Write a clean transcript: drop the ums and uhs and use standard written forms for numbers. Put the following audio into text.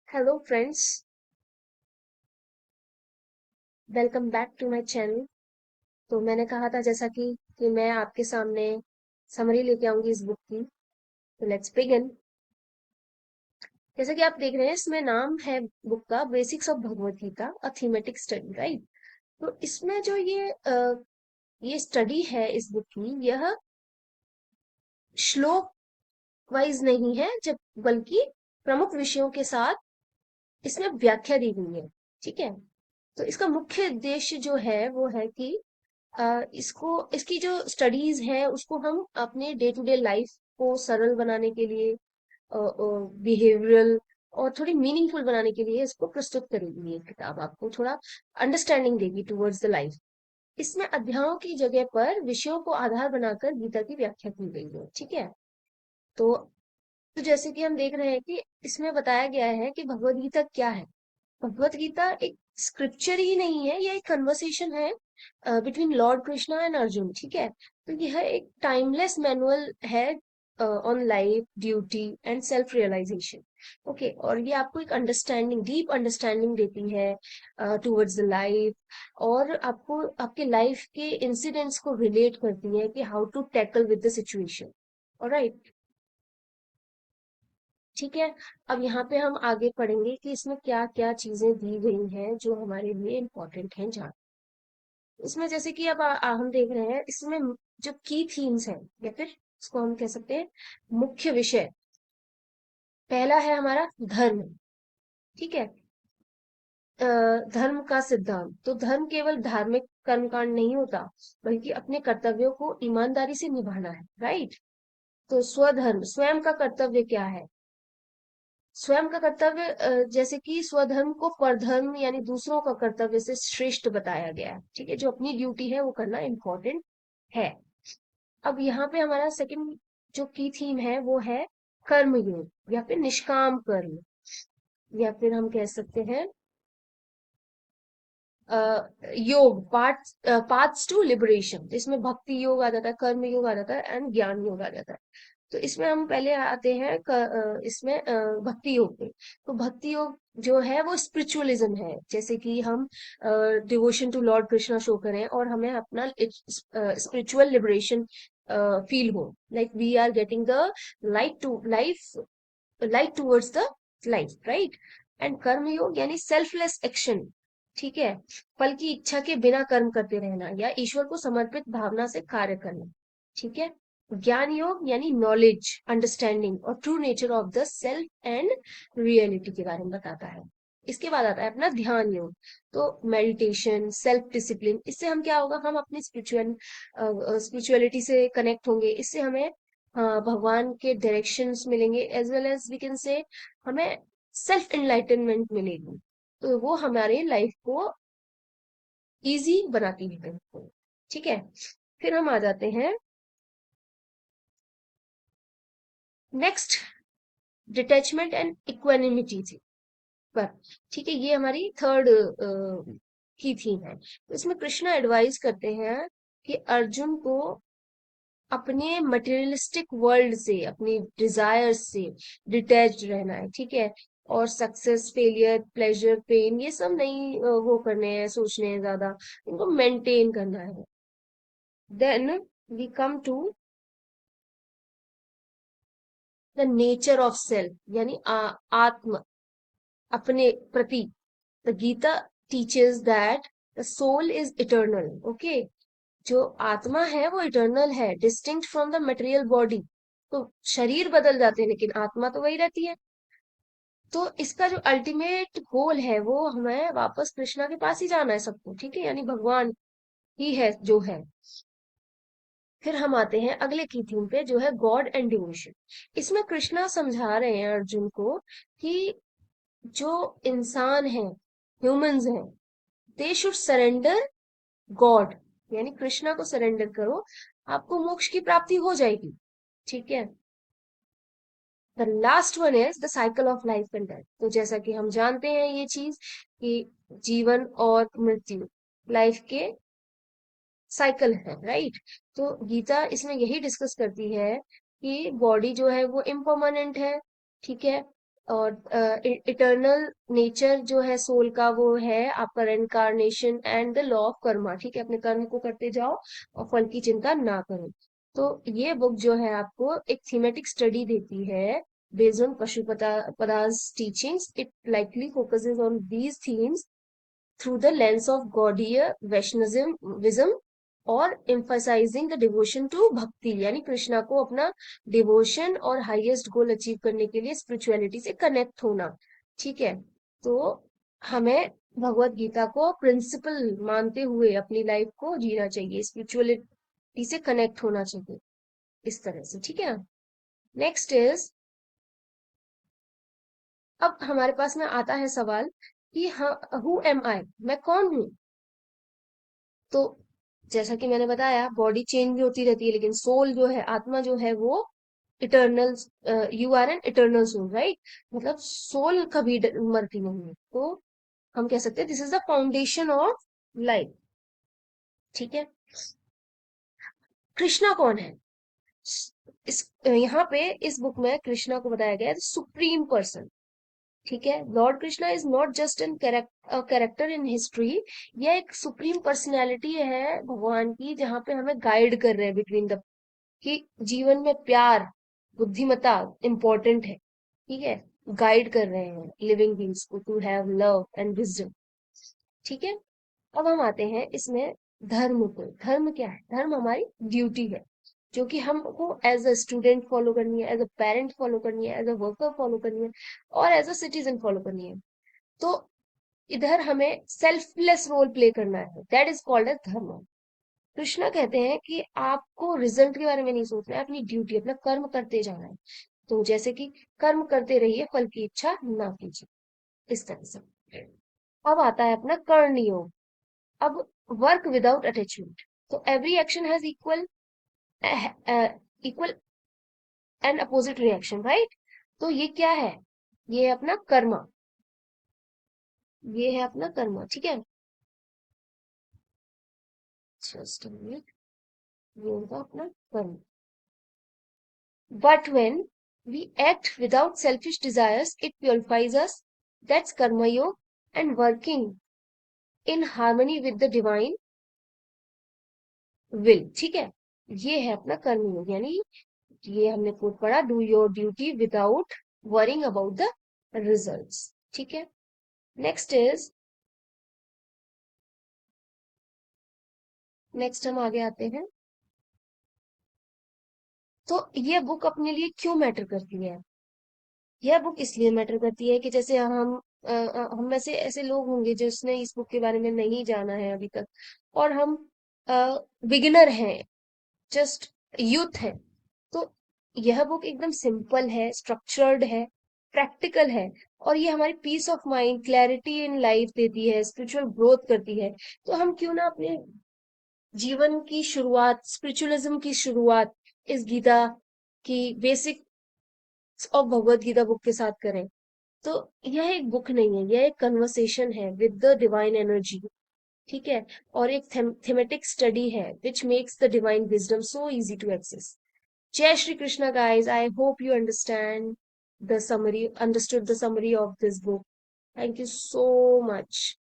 Hello friends, welcome back to my channel. तो मैंने कहा था जैसा कि मैं आपके सामने समरी लेके आऊंगी इस बुक की। तो लेट्स बिगिन। जैसा कि आप देख रहे हैं, इसमें नाम है बुक का basics of Bhagavad Gita, a thematic study, right. तो इसमें जो ये स्टडी है इस बुक की, यह श्लोक वाइज नहीं है, जब बल्कि प्रमुख विषयों के साथ इसमें व्याख्या दी गई है। ठीक है। तो इसका मुख्य उद्देश्य जो है वो है कि इसको इसकी जो स्टडीज है उसको हम अपने डे टू डे लाइफ को सरल बनाने के लिए, बिहेवियरल और थोड़ी मीनिंगफुल बनाने के लिए इसको प्रस्तुत करेगी। ये किताब आपको थोड़ा अंडरस्टैंडिंग देगी टुवर्ड्स द लाइफ। इसमें अध्यायों की जगह पर विषयों को आधार बनाकर गीता की व्याख्या की गई है। ठीक है। तो तो जैसे कि हम देख रहे हैं कि इसमें बताया गया है कि भगवत गीता क्या है। भगवत गीता एक स्क्रिप्चर ही नहीं है, यह एक कन्वर्सेशन है between lord Krishna and Arjun. ठीक है। तो यह एक टाइमलेस मैनुअल है on life, duty and self realization. Okay, और ये आपको एक अंडरस्टैंडिंग, डीप अंडरस्टैंडिंग देती है टुवर्ड्स द लाइफ, और आपको आपके लाइफ के इंसिडेंट्स को रिलेट करती है कि how to tackle with the situation. Alright. ठीक है। अब यहाँ पे हम आगे पढ़ेंगे कि इसमें क्या क्या चीजें दी गई हैं जो हमारे लिए इम्पोर्टेंट हैं जान। इसमें जैसे कि अब हम देख रहे हैं, इसमें जो की थीम्स हैं, या फिर इसको हम कह सकते हैं मुख्य विषय। पहला है हमारा धर्म। ठीक है। धर्म का सिद्धांत। तो धर्म केवल धार्मिक कर्मकांड नहीं होता, बल्कि अपने कर्तव्यों को ईमानदारी से निभाना है, राइट। तो स्वधर्म, स्वयं का कर्तव्य क्या है। स्वयं का कर्तव्य, जैसे कि स्वधर्म को परधर्म यानी दूसरों का कर्तव्य से श्रेष्ठ बताया गया है। ठीक है। जो अपनी ड्यूटी है वो करना इम्पोर्टेंट है। अब यहाँ पे हमारा सेकंड जो की थीम है वो है कर्म योग, या फिर निष्काम कर्म, या फिर हम कह सकते हैं योग, पार्ट्स टू लिबरेशन। तो इसमें भक्ति योग आ जाता है, कर्म योग आ जाता है एंड ज्ञान योग आ जाता है। तो इसमें हम पहले आते हैं इसमें भक्ति योग पे। तो भक्ति योग जो है वो स्पिरिचुअलिज्म है, जैसे कि हम devotion to lord Krishna show करें और हमें अपना स्पिरिचुअल लिबरेशन फील हो, like we are getting the light to life, light towards the life, right. And कर्म योग यानी सेल्फलेस एक्शन। ठीक है। फल की इच्छा के बिना कर्म करते रहना, या ईश्वर को समर्पित भावना से कार्य करना। ठीक है। ज्ञान योग यानी नॉलेज, अंडरस्टैंडिंग और true nature of the self and reality के बारे में बताता है। इसके बाद आता है अपना ध्यान योग। तो मेडिटेशन, सेल्फ डिसिप्लिन, इससे हम क्या होगा, हम अपनी स्पिरिचुअलिटी से कनेक्ट होंगे। इससे हमें भगवान के डायरेक्शंस मिलेंगे, as well as we can say हमें सेल्फ एनलाइटनमेंट मिलेगी। तो वो हमारे लाइफ को इजी बनाती है। ठीक है। फिर हम आ जाते हैं नेक्स्ट, डिटैचमेंट एंड इक्वानिमिटी थी पर। ठीक है। ये हमारी थर्ड की थीम है। तो इसमें कृष्णा एडवाइस करते हैं कि अर्जुन को अपने मटेरियलिस्टिक वर्ल्ड से, अपनी डिजायर्स से डिटैच्ड रहना है। ठीक है। और सक्सेस, फेलियर, प्लेजर, पेन, ये सब नहीं वो करने हैं, सोचने हैं ज्यादा, इनको मेंटेन करना है। Then we come to the nature of self, यानी आत्म, अपने प्रति। The Gita teaches that the soul is eternal. Okay. जो आत्मा है वो इटर्नल है, distinct from the material body. तो शरीर बदल जाते हैं लेकिन आत्मा तो वही रहती है। तो इसका जो अल्टीमेट गोल है वो हमें वापस कृष्णा के पास ही जाना है सबको। ठीक है। यानी भगवान ही है जो है। फिर हम आते हैं अगले की थीम पे, जो है गॉड एंड डिवोशन। इसमें कृष्णा समझा रहे हैं अर्जुन को कि जो इंसान है, ह्यूमंस हैं, दे शुड सरेंडर गॉड, यानी कृष्णा को सरेंडर करो, आपको मोक्ष की प्राप्ति हो जाएगी। ठीक है। The last one is the cycle of life and death. तो जैसा कि हम जानते हैं ये चीज कि जीवन और मृत्यु लाइफ के साइकिल है, राइट। तो गीता इसमें यही डिस्कस करती है कि बॉडी जो है वो इम्परमानेंट है। ठीक है। और इटर्नल नेचर जो है सोल का वो है आपका reincarnation and the law of karma. ठीक है, अपने कर्म को करते जाओ और फल की चिंता ना करो। तो ये बुक जो है आपको एक थीमेटिक स्टडी देती है based on Prabhupada's teachings. It likely focuses on these themes through the lens of Gaudiya Vaishnavism और emphasizing the devotion to भक्ति, यानी कृष्णा को अपना डिवोशन और हाईएस्ट गोल अचीव करने के लिए स्पिरिचुअलिटी से कनेक्ट होना। ठीक है, तो हमें भगवत गीता को प्रिंसिपल मानते हुए अपनी लाइफ को जीना चाहिए, स्पिरिचुअलिटी से कनेक्ट होना चाहिए इस तरह से। ठीक है, नेक्स्ट इज, अब हमारे पास में आता है सवाल कि हाँ, हु एम आई, मैं कौन हूँ। तो जैसा कि मैंने बताया बॉडी चेंज भी होती रहती है, लेकिन सोल जो है, आत्मा जो है वो eternal, you are an eternal soul, right. मतलब सोल कभी मरती नहीं है। तो हम कह सकते हैं this is the foundation of life. ठीक है, कृष्णा कौन है। इस यहाँ पे इस बुक में कृष्णा को बताया गया है सुप्रीम पर्सन। ठीक है, Lord Krishna is not just an character in history, यह एक सुप्रीम पर्सनैलिटी है भगवान की, जहाँ पे हमें गाइड कर रहे हैं बिटवीन द, कि जीवन में प्यार बुद्धिमत्ता इंपॉर्टेंट है। ठीक है, गाइड कर रहे हैं लिविंग बींग्स को to have love and wisdom. ठीक है, अब हम आते हैं इसमें धर्म को। धर्म क्या है, धर्म हमारी ड्यूटी है, जो कि हमको एज अ स्टूडेंट फॉलो करनी है, एज अ पेरेंट फॉलो करनी है, एज अ वर्कर फॉलो करनी है, और एज अ सिटीजन फॉलो करनी है। तो इधर हमें सेल्फलेस रोल प्ले करना है, दैट इज कॉल्ड एज धर्म। कृष्णा कहते हैं कि आपको रिजल्ट के बारे में नहीं सोचना है, अपनी ड्यूटी, अपना कर्म करते जाना है। तो जैसे कि कर्म करते रहिए, फल की इच्छा ना कीजिए, इस तरह से। अब आता है अपना कर्ण योग। अब वर्क विदाउट अटैचमेंट। तो every action has equal and opposite reaction, right. तो ये क्या है, ये है अपना कर्मा, ये है अपना कर्मा। ठीक है, जस्ट अ मिनट, ये होगा अपना कर्म। But when we act without selfish desires, it purifies us. That's karma yoga and working in harmony with the divine will. ठीक है, ये है अपना कर्म योग, यानी ये हमने कोट पढ़ा, do your duty without worrying about the results. ठीक है, नेक्स्ट इज, नेक्स्ट हम आगे आते हैं। तो ये बुक अपने लिए क्यों मैटर करती है। यह बुक इसलिए मैटर करती है कि जैसे हम में से ऐसे लोग होंगे जिसने इस बुक के बारे में नहीं जाना है अभी तक, और हम बिगिनर हैं, जस्ट यूथ है। तो यह बुक एकदम सिंपल है, स्ट्रक्चर्ड है, प्रैक्टिकल है, और ये हमारी peace of mind, clarity in life देती है, स्पिरिचुअल ग्रोथ करती है। तो हम क्यों ना अपने जीवन की शुरुआत, स्पिरिचुअलिज्म की शुरुआत इस गीता की basic of Bhagavad Gita book के साथ करें। तो यह एक बुक नहीं है, यह एक कन्वर्सेशन है विद द डिवाइन एनर्जी। ठीक है, और एक थीमेटिक स्टडी है which makes the divine wisdom so easy to access. जय Shri Krishna guys, I hope you understood the summary of this book. Thank you so much.